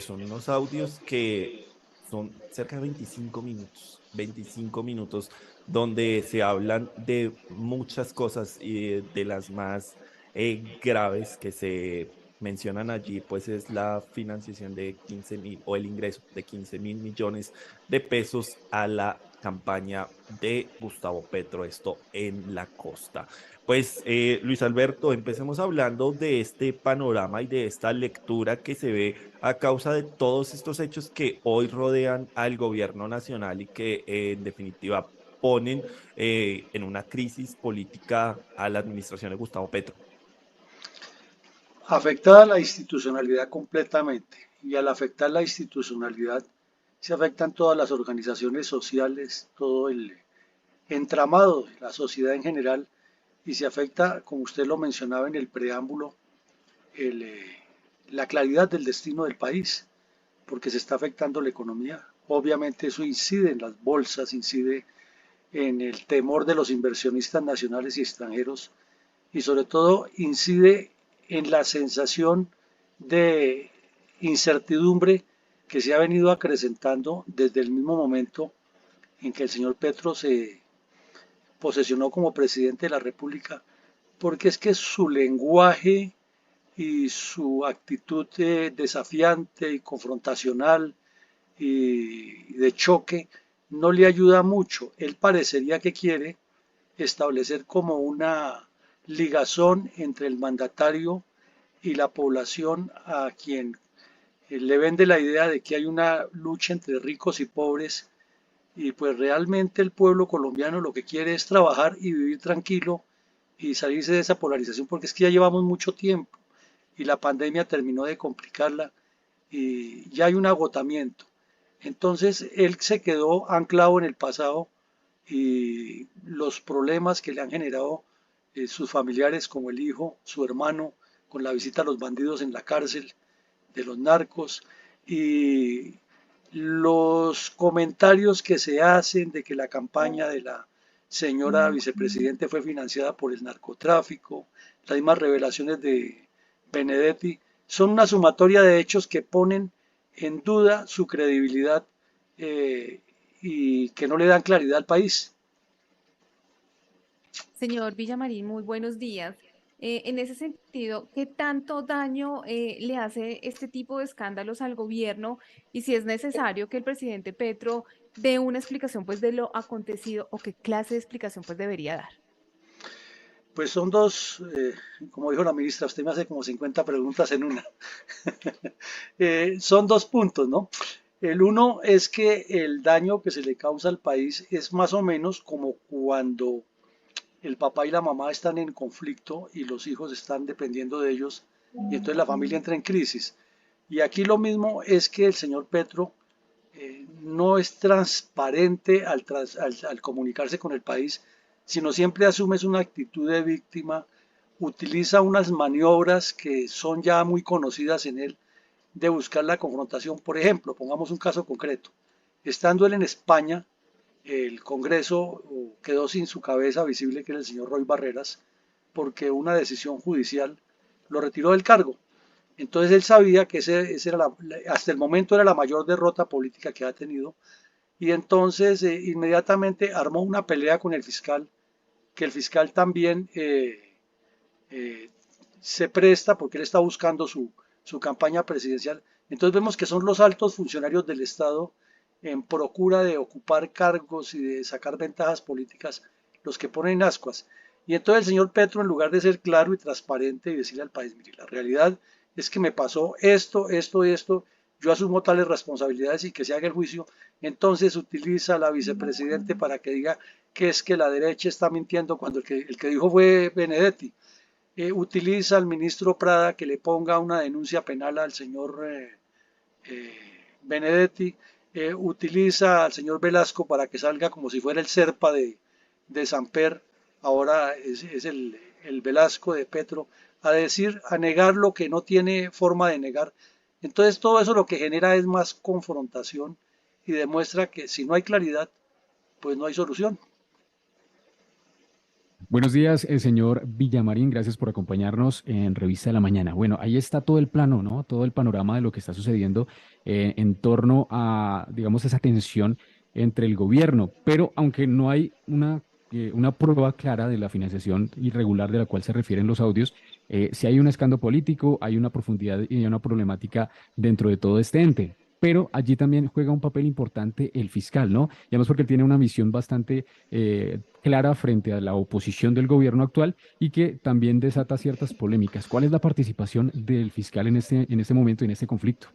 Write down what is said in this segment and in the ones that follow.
son unos audios que son cerca de 25 minutos, donde se hablan de muchas cosas y de las más graves que se mencionan allí, pues es la financiación de 15.000 o el ingreso de 15.000 millones de pesos a la campaña de Gustavo Petro, esto en la costa. Pues Luis Alberto, empecemos hablando de este panorama y de esta lectura que se ve a causa de todos estos hechos que hoy rodean al gobierno nacional y que en definitiva ponen en una crisis política a la administración de Gustavo Petro. Afectada la institucionalidad completamente y al afectar la institucionalidad se afectan todas las organizaciones sociales, todo el entramado de la sociedad en general y se afecta, como usted lo mencionaba en el preámbulo, el, la claridad del destino del país, porque se está afectando la economía. Obviamente eso incide en las bolsas, incide en el temor de los inversionistas nacionales y extranjeros y sobre todo incide en la sensación de incertidumbre que se ha venido acrecentando desde el mismo momento en que el señor Petro se posesionó como presidente de la República, porque es que su lenguaje y su actitud desafiante y confrontacional y de choque no le ayuda mucho. Él parecería que quiere establecer como una ligazón entre el mandatario y la población a quien le vende la idea de que hay una lucha entre ricos y pobres y pues realmente el pueblo colombiano lo que quiere es trabajar y vivir tranquilo y salirse de esa polarización porque es que ya llevamos mucho tiempo y la pandemia terminó de complicarla y ya hay un agotamiento. Entonces él se quedó anclado en el pasado y los problemas que le han generado sus familiares como el hijo, su hermano, con la visita a los bandidos en la cárcel, de los narcos y los comentarios que se hacen de que la campaña de la señora vicepresidente fue financiada por el narcotráfico, las mismas revelaciones de Benedetti, son una sumatoria de hechos que ponen en duda su credibilidad eh, y que no le dan claridad al país. Señor Villamarín, muy buenos días. En ese sentido, ¿qué tanto daño le hace este tipo de escándalos al gobierno y si es necesario que el presidente Petro dé una explicación pues de lo acontecido o qué clase de explicación pues debería dar? Pues son dos, como dijo la ministra, usted me hace como 50 preguntas en una. Son dos puntos, ¿no? El uno es que el daño que se le causa al país es más o menos como cuando el papá y la mamá están en conflicto y los hijos están dependiendo de ellos y entonces la familia entra en crisis. Y aquí lo mismo es que el señor Petro no es transparente al comunicarse con el país, sino siempre asume una actitud de víctima, utiliza unas maniobras que son ya muy conocidas en él de buscar la confrontación. Por ejemplo, pongamos un caso concreto. Estando él en España, el Congreso quedó sin su cabeza visible, que era el señor Roy Barreras, porque una decisión judicial lo retiró del cargo. Entonces él sabía que ese era hasta el momento era la mayor derrota política que ha tenido y entonces inmediatamente armó una pelea con el fiscal, que el fiscal también eh, se presta porque él está buscando su campaña presidencial. Entonces vemos que son los altos funcionarios del Estado en procura de ocupar cargos y de sacar ventajas políticas los que ponen ascuas. Y entonces el señor Petro, en lugar de ser claro y transparente y decirle al país, mire, la realidad es que me pasó esto, esto y esto, yo asumo tales responsabilidades y que se haga el juicio, entonces utiliza a la vicepresidente para que diga que es que la derecha está mintiendo cuando el que dijo fue Benedetti. Utiliza al ministro Prada que le ponga una denuncia penal al señor Benedetti, utiliza al señor Velasco para que salga como si fuera el Serpa de Samper, ahora es el Velasco de Petro, a decir, a negar lo que no tiene forma de negar. Entonces todo eso lo que genera es más confrontación y demuestra que si no hay claridad, pues no hay solución. Buenos días, señor Villamarín. Gracias por acompañarnos en Revista de la Mañana. Bueno, ahí está todo el plano, ¿no? Todo el panorama de lo que está sucediendo en torno a, digamos, esa tensión entre el gobierno. Pero aunque no hay una prueba clara de la financiación irregular de la cual se refieren los audios, sí hay un escándalo político, hay una profundidad y hay una problemática dentro de todo este ente. Pero allí también juega un papel importante el fiscal, ¿no? Y además porque él tiene una misión bastante clara frente a la oposición del gobierno actual y que también desata ciertas polémicas. ¿Cuál es la participación del fiscal en este momento, en este conflicto?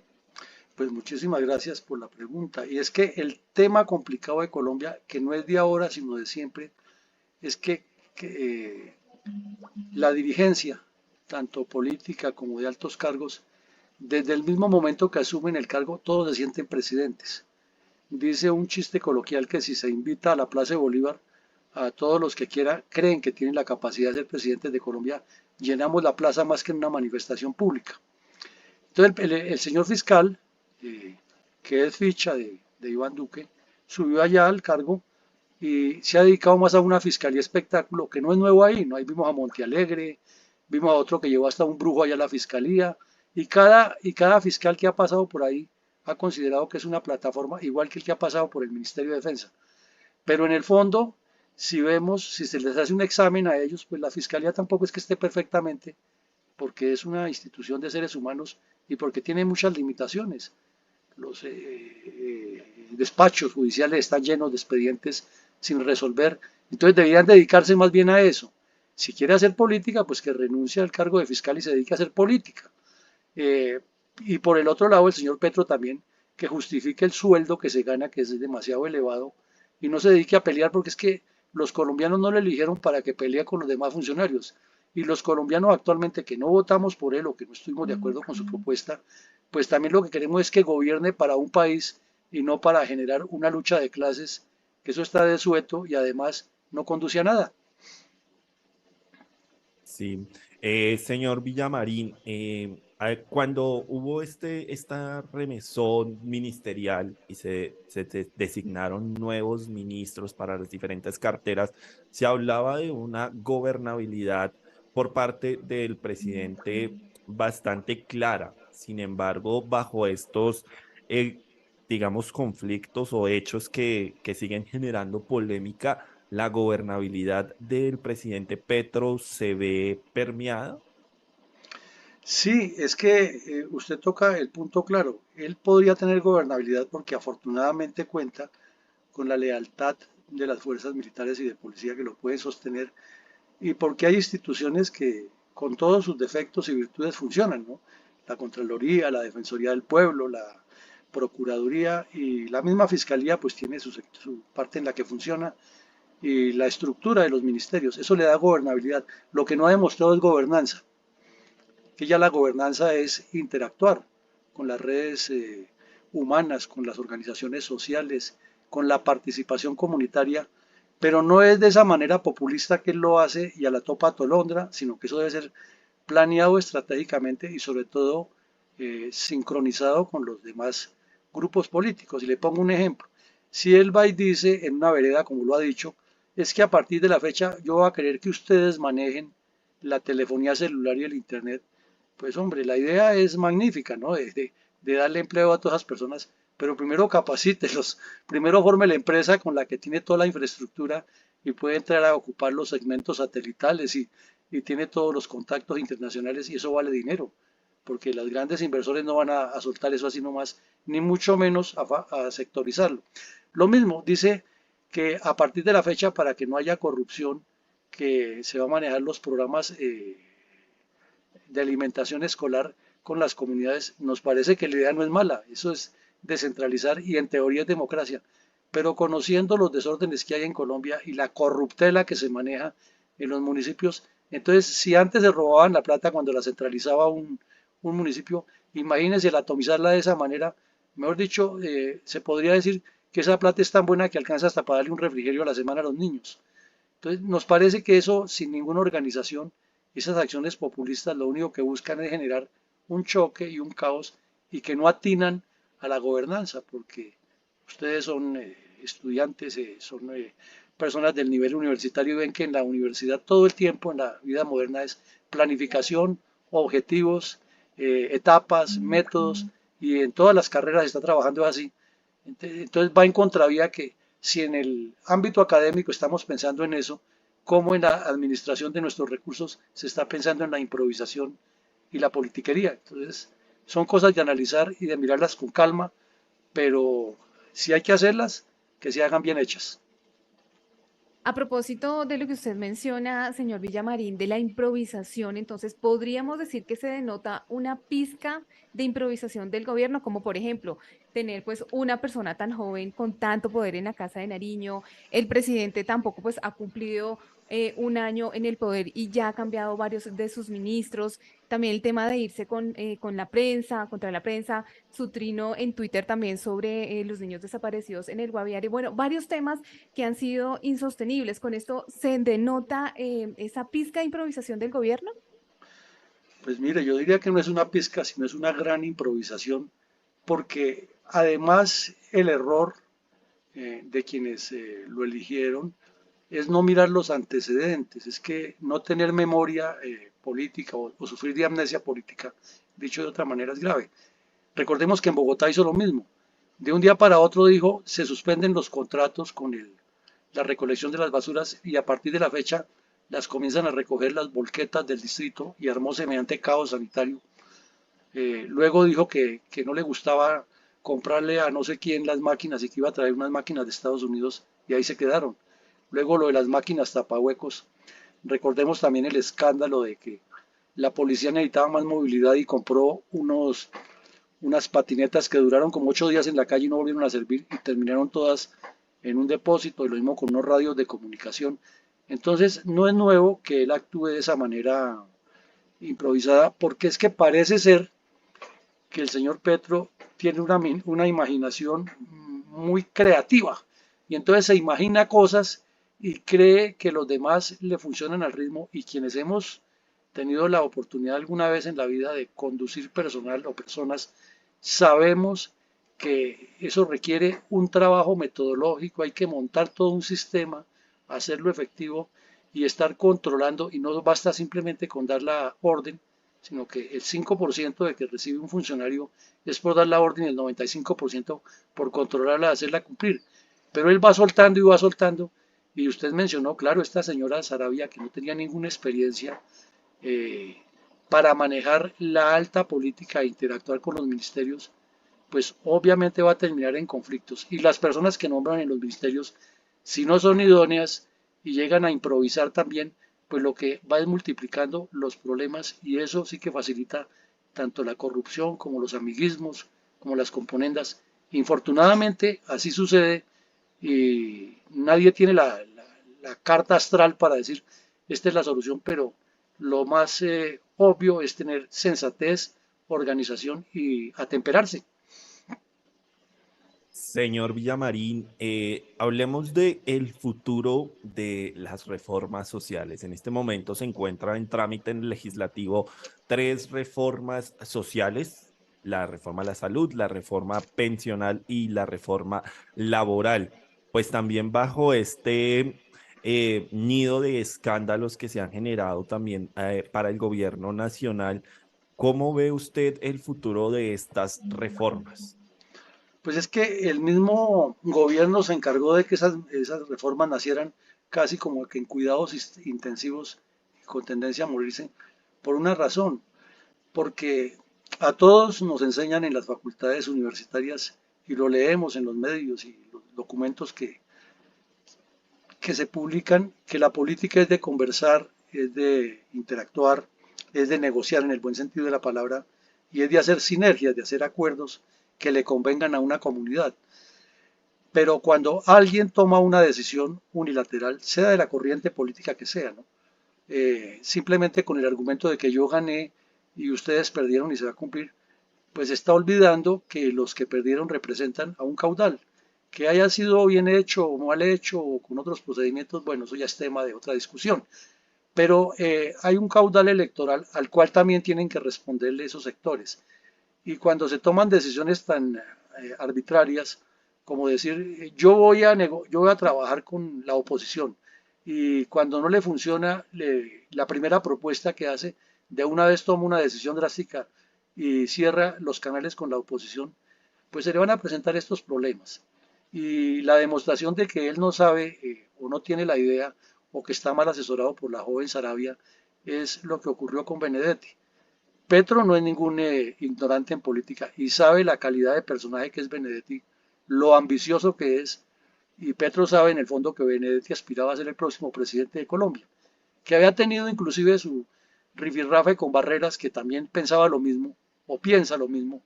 Pues muchísimas gracias por la pregunta. Y es que el tema complicado de Colombia, que no es de ahora, sino de siempre, es que la dirigencia, tanto política como de altos cargos, desde el mismo momento que asumen el cargo, todos se sienten presidentes. Dice un chiste coloquial que si se invita a la Plaza de Bolívar a todos los que creen que tienen la capacidad de ser presidentes de Colombia, llenamos la plaza más que en una manifestación pública. Entonces el señor fiscal, eh, que es ficha de Iván Duque, subió allá al cargo y se ha dedicado más a una fiscalía espectáculo, que no es nuevo ahí, ¿no? Ahí vimos a Montealegre, vimos a otro que llevó hasta un brujo allá a la fiscalía, y cada fiscal que ha pasado por ahí ha considerado que es una plataforma igual que el que ha pasado por el Ministerio de Defensa. Pero en el fondo, si se les hace un examen a ellos, pues la fiscalía tampoco es que esté perfectamente, porque es una institución de seres humanos y porque tiene muchas limitaciones. Los despachos judiciales están llenos de expedientes sin resolver, entonces deberían dedicarse más bien a eso. Si quiere hacer política, pues que renuncie al cargo de fiscal y se dedique a hacer política. Eh, y por el otro lado, el señor Petro también, que justifique el sueldo que se gana, que es demasiado elevado, y no se dedique a pelear, porque es que los colombianos no le eligieron para que pelee con los demás funcionarios. Y los colombianos actualmente que no votamos por él o que no estuvimos de acuerdo con su propuesta, pues también lo que queremos es que gobierne para un país y no para generar una lucha de clases, que eso está desueto y además no conduce a nada. Sí, señor Villamarín, cuando hubo esta remesón ministerial y se designaron nuevos ministros para las diferentes carteras, se hablaba de una gobernabilidad por parte del presidente bastante clara. Sin embargo, bajo estos, eh, digamos, conflictos o hechos que siguen generando polémica, la gobernabilidad del presidente Petro se ve permeada. Sí, es que usted toca el punto claro. Él podría tener gobernabilidad porque afortunadamente cuenta con la lealtad de las fuerzas militares y de policía que lo pueden sostener y porque hay instituciones que con todos sus defectos y virtudes funcionan, ¿no? La Contraloría, la Defensoría del Pueblo, la Procuraduría y la misma Fiscalía pues tiene su parte en la que funciona y la estructura de los ministerios. Eso le da gobernabilidad. Lo que no ha demostrado es gobernanza, que ya la gobernanza es interactuar con las redes humanas, con las organizaciones sociales, con la participación comunitaria, pero no es de esa manera populista que él lo hace y a la topa tolondra, sino que eso debe ser planeado estratégicamente y sobre todo sincronizado con los demás grupos políticos. Y le pongo un ejemplo. Si él va y dice en una vereda, como lo ha dicho, es que a partir de la fecha yo voy a querer que ustedes manejen la telefonía celular y el Internet, pues hombre, la idea es magnífica, ¿no? De darle empleo a todas las personas, pero primero capacítelos, primero forme la empresa con la que tiene toda la infraestructura y puede entrar a ocupar los segmentos satelitales y tiene todos los contactos internacionales y eso vale dinero, porque los grandes inversores no van a soltar eso así nomás, ni mucho menos a sectorizarlo. Lo mismo dice que a partir de la fecha, para que no haya corrupción, que se va a manejar los programas de alimentación escolar con las comunidades, nos parece que la idea no es mala, eso es descentralizar y en teoría es democracia, pero conociendo los desórdenes que hay en Colombia y la corruptela que se maneja en los municipios, entonces si antes se robaban la plata cuando la centralizaba un municipio, imagínense el atomizarla de esa manera, mejor dicho, se podría decir que esa plata es tan buena que alcanza hasta para darle un refrigerio a la semana a los niños. Entonces, nos parece que eso, sin ninguna organización, esas acciones populistas lo único que buscan es generar un choque y un caos y que no atinan a la gobernanza, porque ustedes son estudiantes, son personas del nivel universitario y ven que en la universidad todo el tiempo en la vida moderna es planificación, objetivos, etapas, métodos, y en todas las carreras se está trabajando así. Entonces va en contravía que si en el ámbito académico estamos pensando en eso, como en la administración de nuestros recursos se está pensando en la improvisación y la politiquería. Entonces son cosas de analizar y de mirarlas con calma, pero si hay que hacerlas, que se hagan bien hechas. A propósito de lo que usted menciona, señor Villamarín, de la improvisación, entonces podríamos decir que se denota una pizca de improvisación del gobierno, como por ejemplo tener pues una persona tan joven con tanto poder en la Casa de Nariño. El presidente tampoco pues ha cumplido un año en el poder y ya ha cambiado varios de sus ministros. También el tema de irse con la prensa, contra la prensa, su trino en Twitter también sobre los niños desaparecidos en el Guaviare. Bueno, varios temas que han sido insostenibles. ¿Con esto se denota esa pizca de improvisación del gobierno? Pues mire, yo diría que no es una pizca, sino es una gran improvisación, porque además el error de quienes lo eligieron es no mirar los antecedentes, es que no tener memoria política o sufrir de amnesia política, dicho de otra manera, es grave. Recordemos que en Bogotá hizo lo mismo. De un día para otro dijo, se suspenden los contratos con la recolección de las basuras y a partir de la fecha las comienzan a recoger las volquetas del distrito y armó semejante caos sanitario. Luego dijo que no le gustaba comprarle a no sé quién las máquinas y que iba a traer unas máquinas de Estados Unidos y ahí se quedaron. Luego lo de las máquinas tapahuecos. Recordemos también el escándalo de que la policía necesitaba más movilidad y compró unas patinetas que duraron como 8 días en la calle y no volvieron a servir y terminaron todas en un depósito, y lo mismo con unos radios de comunicación. Entonces no es nuevo que él actúe de esa manera improvisada, porque es que parece ser que el señor Petro tiene una imaginación muy creativa y entonces se imagina cosas y cree que los demás le funcionan al ritmo, y quienes hemos tenido la oportunidad alguna vez en la vida de conducir personal o personas, sabemos que eso requiere un trabajo metodológico, hay que montar todo un sistema, hacerlo efectivo y estar controlando, y no basta simplemente con dar la orden, sino que el 5% de que recibe un funcionario es por dar la orden y el 95% por controlarla, hacerla cumplir. Pero él va soltando y va soltando, y usted mencionó, claro, esta señora Sarabia que no tenía ninguna experiencia eh, para manejar la alta política e interactuar con los ministerios, pues obviamente va a terminar en conflictos. Y las personas que nombran en los ministerios, si no son idóneas y llegan a improvisar también, pues lo que va es multiplicando los problemas, y eso sí que facilita tanto la corrupción como los amiguismos, como las componendas. Infortunadamente así sucede y nadie tiene la carta astral para decir esta es la solución, pero lo más obvio es tener sensatez, organización y atemperarse. Señor Villamarín, hablemos de el futuro de las reformas sociales. En este momento se encuentra en trámite en el legislativo tres reformas sociales: la reforma a la salud, la reforma pensional y la reforma laboral. Pues también bajo este nido de escándalos que se han generado también para el gobierno nacional, ¿cómo ve usted el futuro de estas reformas? Pues es que el mismo gobierno se encargó de que esas reformas nacieran casi como que en cuidados intensivos y con tendencia a morirse, por una razón, porque a todos nos enseñan en las facultades universitarias y lo leemos en los medios y los documentos que se publican, que la política es de conversar, es de interactuar, es de negociar en el buen sentido de la palabra, y es de hacer sinergias, de hacer acuerdos que le convengan a una comunidad. Pero cuando alguien toma una decisión unilateral, sea de la corriente política que sea, ¿no? Simplemente con el argumento de que yo gané y ustedes perdieron y se va a cumplir, pues está olvidando que los que perdieron representan a un caudal. Que haya sido bien hecho o mal hecho o con otros procedimientos, bueno, eso ya es tema de otra discusión. Pero hay un caudal electoral al cual también tienen que responderle esos sectores. Y cuando se toman decisiones tan arbitrarias, como decir, yo voy a trabajar con la oposición y cuando no le funciona, la primera propuesta que hace, de una vez toma una decisión drástica y cierra los canales con la oposición, pues se le van a presentar estos problemas. Y la demostración de que él no sabe o no tiene la idea o que está mal asesorado por la joven Sarabia es lo que ocurrió con Benedetti. Petro no es ningún ignorante en política y sabe la calidad de personaje que es Benedetti, lo ambicioso que es, y Petro sabe en el fondo que Benedetti aspiraba a ser el próximo presidente de Colombia, que había tenido inclusive su rifirrafe con Barreras, que también pensaba lo mismo, o piensa lo mismo,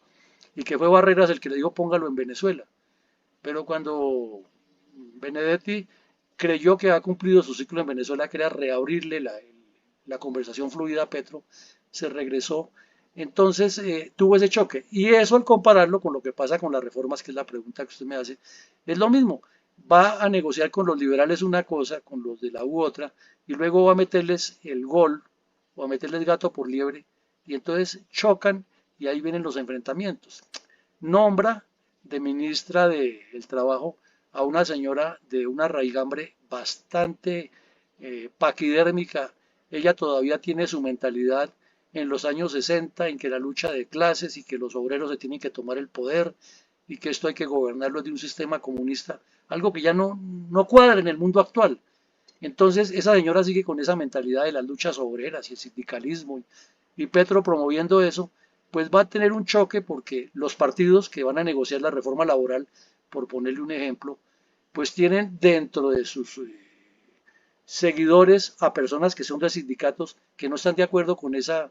y que fue Barreras el que le dijo póngalo en Venezuela. Pero cuando Benedetti creyó que ha cumplido su ciclo en Venezuela, que era reabrirle la conversación fluida a Petro, se regresó. Entonces tuvo ese choque. Y eso al compararlo con lo que pasa con las reformas, que es la pregunta que usted me hace, es lo mismo. Va a negociar con los liberales una cosa, con los de la U otra, y luego va a meterles el gol, o a meterles gato por liebre, y entonces chocan y ahí vienen los enfrentamientos. Nombra de ministra del Trabajo a una señora de una raigambre bastante paquidérmica. Ella todavía tiene su mentalidad en los años 60, en que la lucha de clases y que los obreros se tienen que tomar el poder y que esto hay que gobernarlo de un sistema comunista, algo que ya no cuadra en el mundo actual. Entonces esa señora sigue con esa mentalidad de las luchas obreras y el sindicalismo y Petro promoviendo eso, pues va a tener un choque porque los partidos que van a negociar la reforma laboral, por ponerle un ejemplo, pues tienen dentro de sus seguidores a personas que son de sindicatos que no están de acuerdo con esa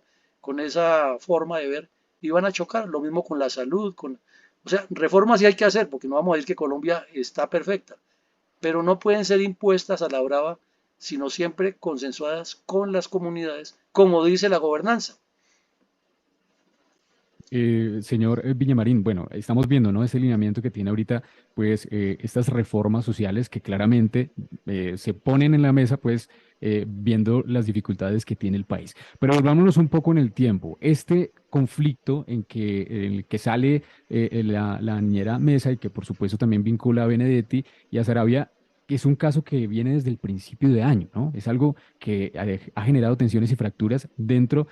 forma de ver y van a chocar. Lo mismo con la salud, o sea, reformas sí hay que hacer porque no vamos a decir que Colombia está perfecta, pero no pueden ser impuestas a la brava, sino siempre consensuadas con las comunidades, como dice la gobernanza. Señor Villamarín, bueno, estamos viendo, ¿no? Ese lineamiento que tiene ahorita, pues, estas reformas sociales que claramente se ponen en la mesa, pues, viendo las dificultades que tiene el país. Pero volvámonos un poco en el tiempo. Este conflicto en el que sale la niñera Mesa y que por supuesto también vincula a Benedetti y a Sarabia, es un caso que viene desde el principio de año, ¿no? Es algo que ha generado tensiones y fracturas dentro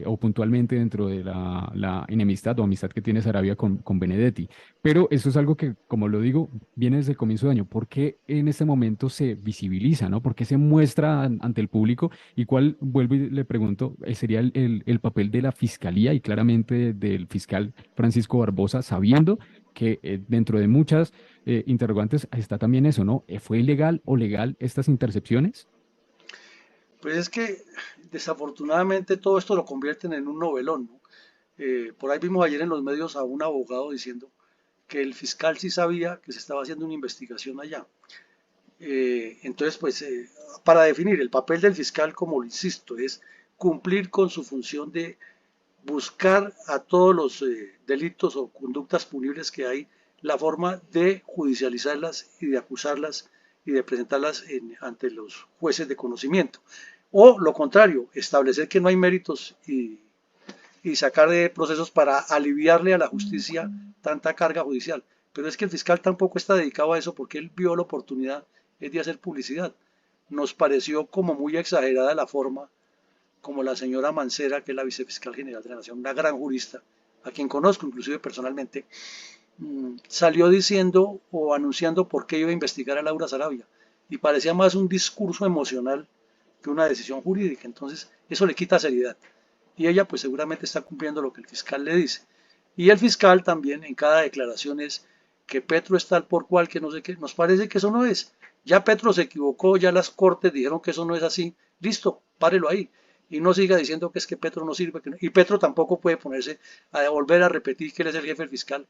o puntualmente dentro de la enemistad o amistad que tiene Sarabia con Benedetti. Pero eso es algo que, como lo digo, viene desde el comienzo de año. ¿Por qué en este momento se visibiliza, ¿no? ¿Por qué se muestra ante el público? ¿Y cuál, vuelvo y le pregunto, sería el papel de la fiscalía y claramente del fiscal Francisco Barbosa, sabiendo que dentro de muchas interrogantes está también eso, ¿no? ¿Fue ilegal o legal estas intercepciones? Pues es que desafortunadamente todo esto lo convierten en un novelón, ¿no? Por ahí vimos ayer en los medios a un abogado diciendo que el fiscal sí sabía que se estaba haciendo una investigación allá. Entonces, pues, para definir el papel del fiscal, como lo insisto, es cumplir con su función de buscar a todos los delitos o conductas punibles que hay, la forma de judicializarlas y de acusarlas y de presentarlas ante los jueces de conocimiento. O lo contrario, establecer que no hay méritos y sacar de procesos para aliviarle a la justicia tanta carga judicial. Pero es que el fiscal tampoco está dedicado a eso porque él vio la oportunidad de hacer publicidad. Nos pareció como muy exagerada la forma como la señora Mancera, que es la vicefiscal general de la Nación, una gran jurista, a quien conozco inclusive personalmente, salió diciendo o anunciando por qué iba a investigar a Laura Sarabia. Y parecía más un discurso emocional que una decisión jurídica. Entonces, eso le quita seriedad. Y ella pues seguramente está cumpliendo lo que el fiscal le dice. Y el fiscal también en cada declaración es que Petro es tal por cual, que no sé qué. Nos parece que eso no es. Ya Petro se equivocó, ya las cortes dijeron que eso no es así. Listo, párelo ahí. Y no siga diciendo que es que Petro no sirve. Y Petro tampoco puede ponerse a volver a repetir que él es el jefe del fiscal,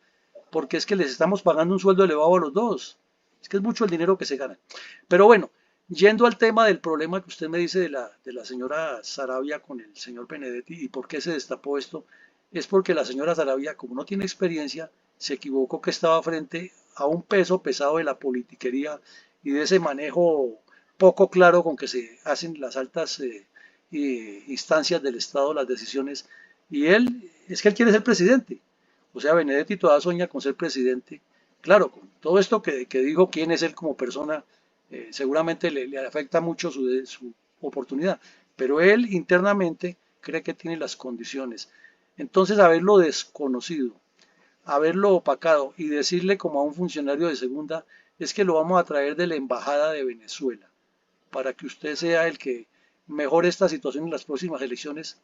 porque es que les estamos pagando un sueldo elevado a los dos. Es que es mucho el dinero que se gana. Pero bueno, yendo al tema del problema que usted me dice de la señora Sarabia con el señor Benedetti y por qué se destapó esto, es porque la señora Sarabia, como no tiene experiencia, se equivocó que estaba frente a un peso pesado de la politiquería y de ese manejo poco claro con que se hacen las altas instancias del Estado, las decisiones. Y él, es que él quiere ser presidente. O sea, Benedetti todavía sueña con ser presidente Claro, con todo esto que dijo, quién es él como persona, seguramente le afecta mucho su oportunidad, pero él internamente cree que tiene las condiciones. Entonces, haberlo desconocido, haberlo opacado y decirle como a un funcionario de segunda, es que lo vamos a traer de la Embajada de Venezuela para que usted sea el que mejore esta situación en las próximas elecciones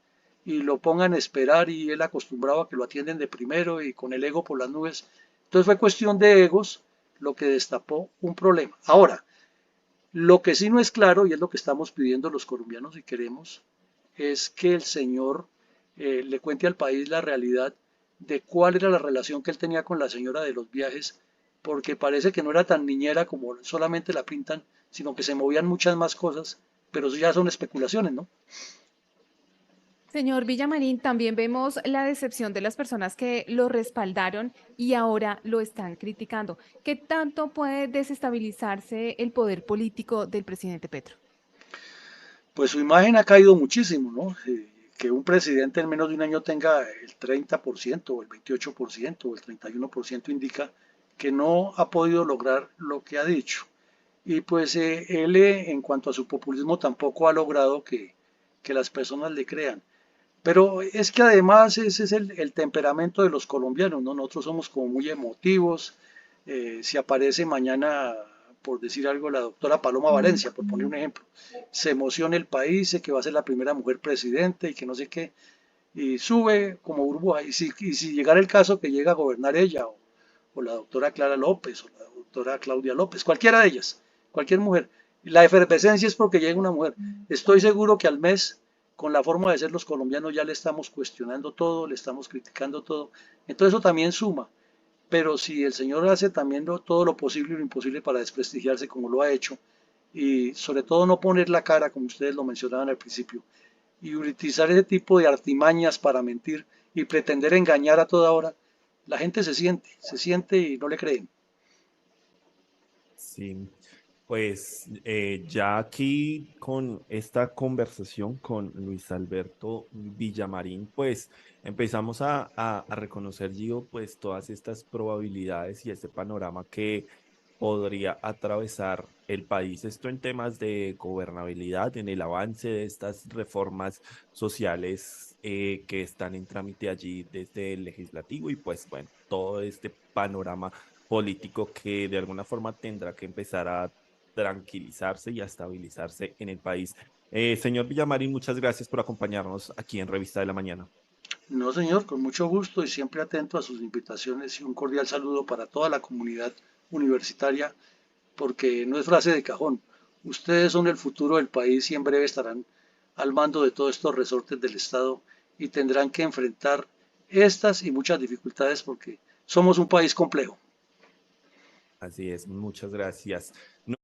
y lo pongan a esperar y él acostumbrado a que lo atienden de primero y con el ego por las nubes. Entonces fue cuestión de egos lo que destapó un problema. Ahora, lo que sí no es claro, y es lo que estamos pidiendo los colombianos y queremos, es que el señor le cuente al país la realidad de cuál era la relación que él tenía con la señora de los viajes, porque parece que no era tan niñera como solamente la pintan, sino que se movían muchas más cosas, pero eso ya son especulaciones, ¿no? Señor Villamarín, también vemos la decepción de las personas que lo respaldaron y ahora lo están criticando. ¿Qué tanto puede desestabilizarse el poder político del presidente Petro? Pues su imagen ha caído muchísimo, ¿no? Que un presidente en menos de un año tenga el 30% o el 28% o el 31% indica que no ha podido lograr lo que ha dicho. Y pues él en cuanto a su populismo tampoco ha logrado que las personas le crean. Pero es que además ese es el temperamento de los colombianos, ¿no? Nosotros somos como muy emotivos. Si aparece mañana, por decir algo, la doctora Paloma Valencia, por poner un ejemplo, se emociona el país, dice que va a ser la primera mujer presidente y que no sé qué, y sube como burbuja. Y si llegara el caso que llega a gobernar ella, o la doctora Clara López, o la doctora Claudia López, cualquiera de ellas, cualquier mujer, la efervescencia es porque llega una mujer. Estoy seguro que al mes, con la forma de ser los colombianos, ya le estamos cuestionando todo, le estamos criticando todo. Entonces eso también suma. Pero si el señor hace también todo lo posible y lo imposible para desprestigiarse como lo ha hecho, y sobre todo no poner la cara, como ustedes lo mencionaban al principio, y utilizar ese tipo de artimañas para mentir y pretender engañar a toda hora, la gente se siente y no le creen. Sí, pues ya aquí con esta conversación con Luis Alberto Villamarín, pues empezamos a reconocer, Gio, pues todas estas probabilidades y este panorama que podría atravesar el país. Esto en temas de gobernabilidad, en el avance de estas reformas sociales que están en trámite allí desde el legislativo y pues bueno, todo este panorama político que de alguna forma tendrá que empezar a tranquilizarse y a estabilizarse en el país. Señor Villamarín, muchas gracias por acompañarnos aquí en Revista de la Mañana. No, señor, con mucho gusto y siempre atento a sus invitaciones y un cordial saludo para toda la comunidad universitaria, porque no es frase de cajón. Ustedes son el futuro del país y en breve estarán al mando de todos estos resortes del Estado y tendrán que enfrentar estas y muchas dificultades porque somos un país complejo. Así es, muchas gracias.